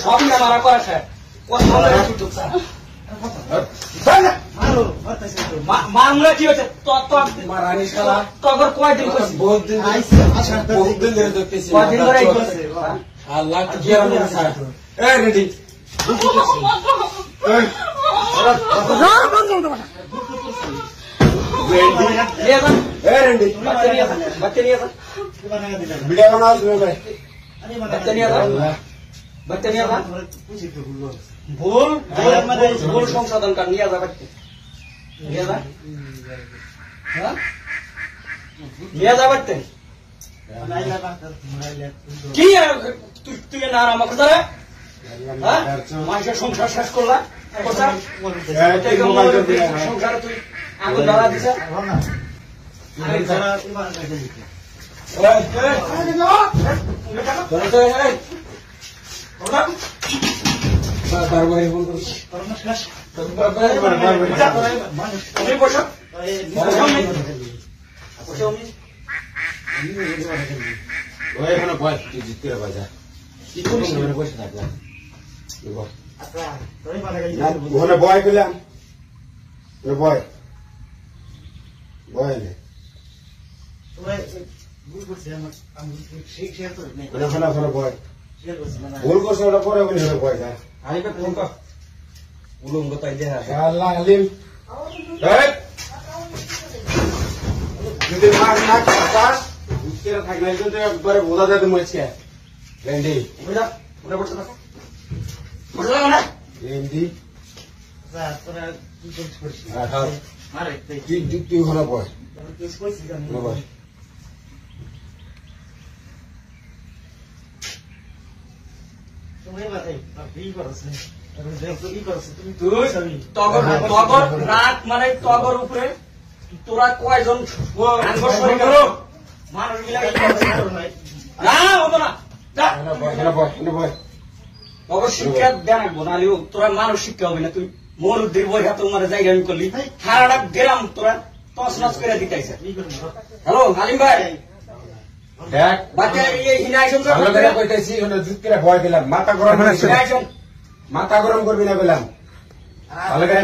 সবই আমার করা স্যার মামলা কি হচ্ছে তোর কয়দিন কয়দিন ধরে দেখতেছি কয়দিন ধরে আল্লাহ রেডি ভুল সংশোধন কর নিয়ে যাবে নিয়ে যাবে কি তুই না আমাকে ধরে মানুষের সংসার শেষ করলা সংসারে তুই আগুন ধরা দিছে বয় পেলাম বয় বয় ভুল করছে ওটা পরে বলি বয় যায় উলঙ্গ তাই দেখা আল্লাহ আলিম যদি মাছ না খাস থাকলে কিন্তু একবারে বোঝা যায় তুমি আজকে ভেন্ডি ভেন্ডি তুই ওখানে বয় রাত মানে তগর উপরে তোরা কয়জন মানুষ শিক্ষা দেন নালিও তোরা মানুষ শিক্ষা হবে না তুই মরুদ্দির বই হাতে মানে জায়গা আমি করলি সারাটা গেলাম তোরা তস নস করে দিতেছে হ্যালো আলিম ভাই মাথা গরম করবি না বললাম ভালো করে